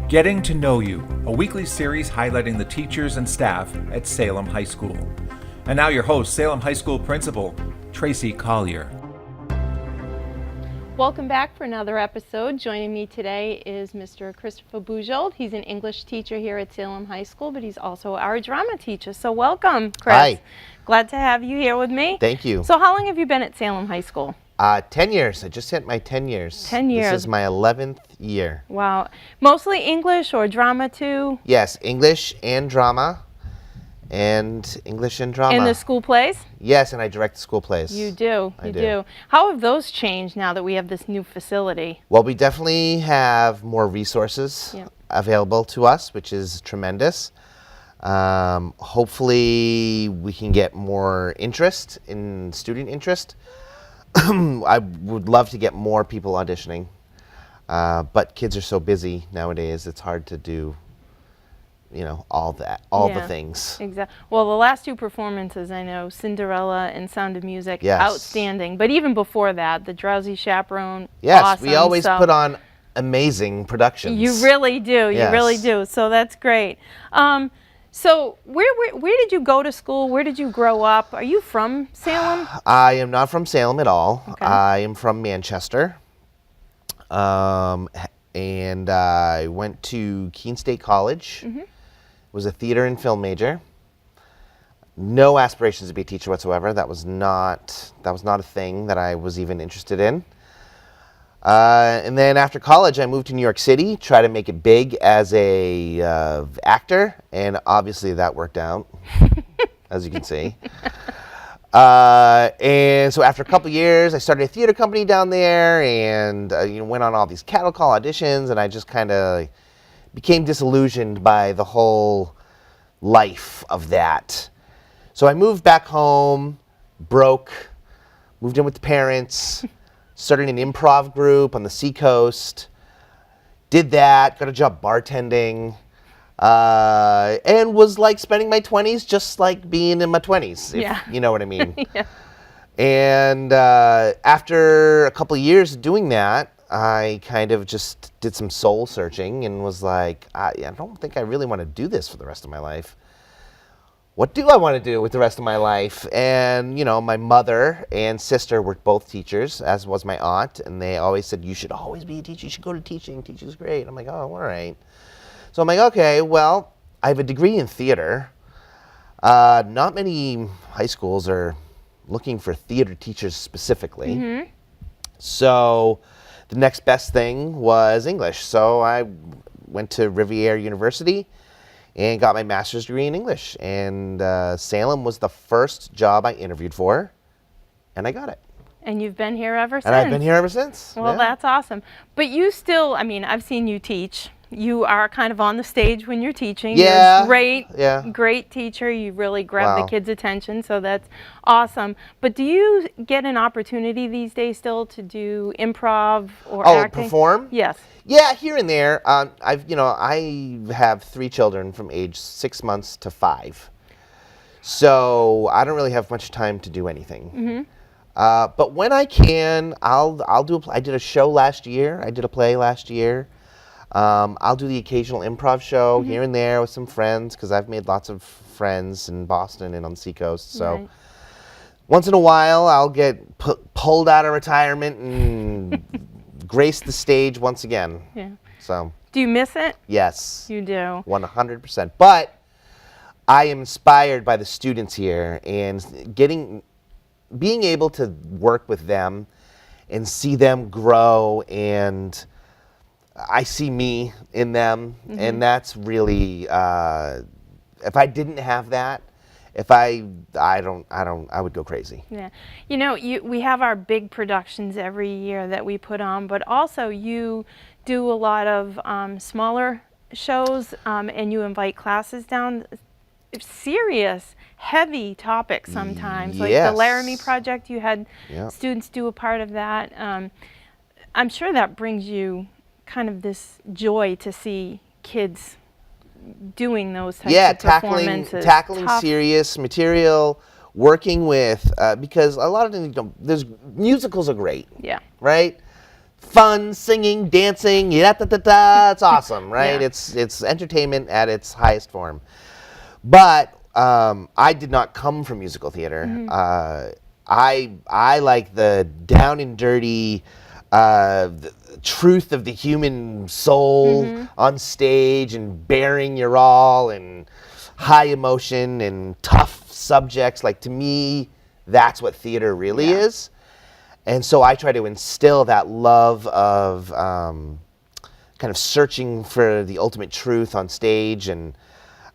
Getting to Know You, a weekly series highlighting the teachers and staff at Salem High School. And now your host, Salem High School Principal, Tracy Collyer. Welcome back for another episode. Joining me today is Mr. Christopher Bujold. He's an English teacher here at Salem High School, but he's also our drama teacher. So welcome, Chris. Hi. Glad to have you here with me. Thank you. So how long have you been at Salem High School? 10 years. I just hit my 10 years. 10 years. This is my 11th year. Wow. Mostly English or drama too? Yes, English and drama. And English and drama. In the school plays? Yes, and I direct the school plays. You do. I You do. do. How have those changed now that we have this new facility? Well, we definitely have more resources available to us, which is tremendous. Hopefully we can get more interest in student interest. I would love to get more people auditioning, but kids are so busy nowadays. It's hard to do, all the things. Exactly. Well, the last two performances, I know, Cinderella and Sound of Music, Yes. outstanding. But even before that, The Drowsy Chaperone, Yes, awesome. we always So put on amazing productions. You really do. You Yes. really do. So that's great. So where did you go to school? Where did you grow up? Are you from Salem? I am not from Salem at all. Okay. I am from Manchester. And I went to Keene State College. Was a theater and film major. No aspirations to be a teacher whatsoever. That was not a thing that I was even interested in. And then after college, I moved to New York City, try to make it big as a actor, and obviously that worked out, as you can see. And so after a couple years, I started a theater company down there, and went on all these cattle call auditions, and I just kind of became disillusioned by the whole life of that. So I moved back home, broke, moved in with the parents, started an improv group on the Seacoast, did that, got a job bartending, and was like spending my 20s just like being in my 20s, if you know what I mean. Yeah. And after a couple of years of doing that, I kind of just did some soul searching and was like, I don't think I really want to do this for the rest of my life. What do I want to do with the rest of my life? And, my mother and sister were both teachers, as was my aunt, and they always said, you should always be a teacher. You should go to teaching. Teaching's great. I'm like, oh, all right. So I'm like, okay, well, I have a degree in theater. Not many high schools are looking for theater teachers specifically. So the next best thing was English. So I went to Riviera University and got my master's degree in English. And Salem was the first job I interviewed for, and I got it. And you've been here ever since? And I've been here ever since. Well, yeah. that's awesome. But you still, I've seen you teach. You are kind of on the stage when you're teaching. Yeah. You're a great, Yeah. great teacher. You really grab the Wow. kids' attention, so that's awesome. But do you get an opportunity these days still to do improv or acting? Perform? Yes. Yeah, here and there. I have 3 children from age 6 months to 5. So I don't really have much time to do anything. But when I can, I'll do I did a show last year. I did a play last year. I'll do the occasional improv show here and there with some friends, because I've made lots of friends in Boston and on the Seacoast. So Right. once in a while, I'll get pulled out of retirement and grace the stage once again. Yeah. So Do you miss it? yes, You do. 100%. But I am inspired by the students here, and being able to work with them and see them grow, and I see me in them, and that's really, if I didn't have that, I would go crazy. Yeah. We have our big productions every year that we put on, but also you do a lot of smaller shows, and you invite classes down. Serious, heavy topics sometimes. Like the Yes. Laramie Project, you had Yeah. students do a part of that. I'm sure that brings you kind of this joy to see kids doing those types of performances. tackling Tough. serious material, working with, because a lot of them, musicals are great, Yeah. right? fun, singing, dancing, it's awesome, right? Yeah. It's entertainment at its highest form. But I did not come from musical theater. I like the down and dirty the truth of the human soul on stage and bearing your all and high emotion and tough subjects. Like, to me, that's what theater really is. And so I try to instill that love of kind of searching for the ultimate truth on stage, and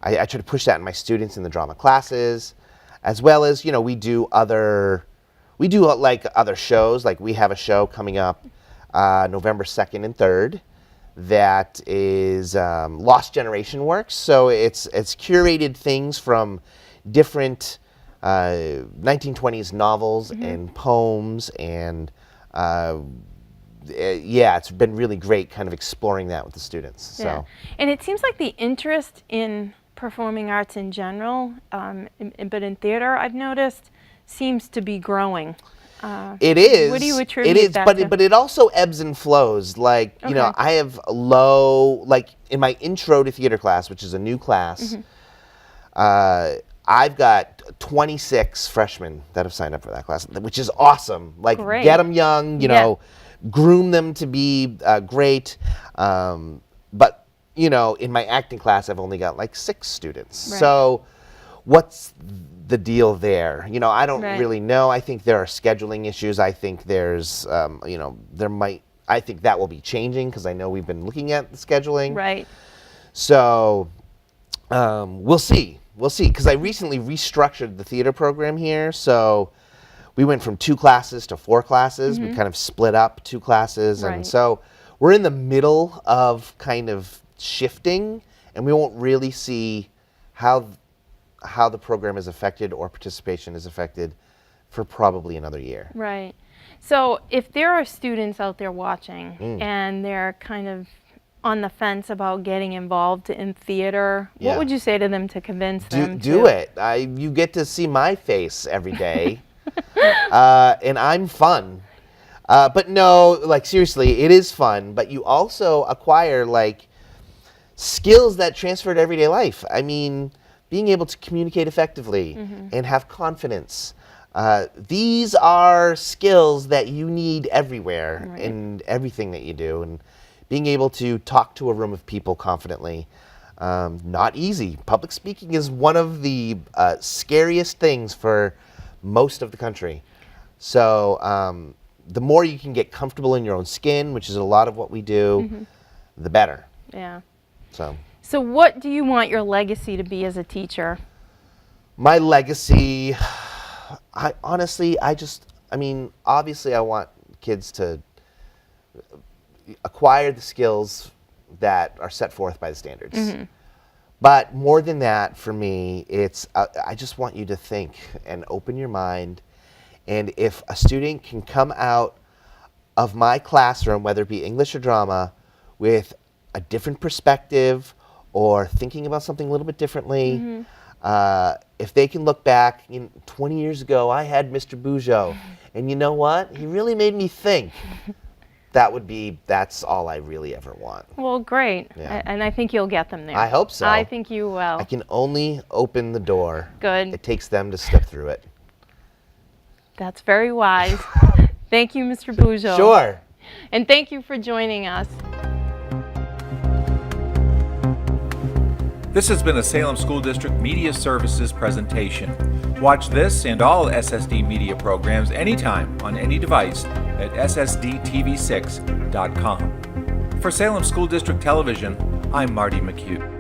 I try to push that in my students in the drama classes, as well as, you know, we do other shows. Like, we have a show coming up November 2nd and 3rd that is Lost Generation Works. So it's curated things from different 1920s novels and poems, and it's been really great kind of exploring that with the students. Yeah. So. And it seems like the interest in performing arts in general, but in theater, I've noticed, seems to be growing. It is. What do you attribute it is, that but to? But it also ebbs and flows. Like, you know, I have like in my intro to theater class, which is a new class, I've got 26 freshmen that have signed up for that class, which is awesome. Like, Great. Get them young, you know, groom them to be great. But, you know, in my acting class, I've only got like 6 students. Right. So what's the deal there? You know, I don't really know. I think there are scheduling issues. I think there's, you know, I think that will be changing, because I know we've been looking at the scheduling. Right. So we'll see. We'll see, because I recently restructured the theater program here. So we went from 2 classes to 4 classes. We kind of split up 2 classes. Right. And so we're in the middle of kind of shifting, and we won't really see how the program is affected or participation is affected for probably another year. Right. So if there are students out there watching and they're kind of on the fence about getting involved in theater, what would you say to them to convince them to? Do it. You get to see my face every day, and I'm fun. But no, like, seriously, it is fun, but you also acquire, like, skills that transfer to everyday life. I mean, being able to communicate effectively and have confidence. These are skills that you need everywhere in everything that you do. And being able to talk to a room of people confidently, not easy. Public speaking is one of the scariest things for most of the country. So the more you can get comfortable in your own skin, which is a lot of what we do, the better. Yeah. So what do you want your legacy to be as a teacher? my legacy, obviously I want kids to acquire the skills that are set forth by the standards. Mm-hmm. But more than that, for me, it's I just want you to think and open your mind. And if a student can come out of my classroom, whether it be English or drama, with a different perspective or thinking about something a little bit differently, mm-hmm. If they can look back, 20 years ago, I had Mr. Bujold, and you know what? He really made me think. That's all I really ever want. Well, great. Yeah. And I think you'll get them there. I hope so. I think you will. I can only open the door. Good. It takes them to step through it. That's very wise. Thank you, Mr. Bujold. Sure. And thank you for joining us. This has been a Salem School District Media Services presentation. Watch this and all SSD media programs anytime on any device at ssdtv6.com. For Salem School District Television, I'm Marty McHugh.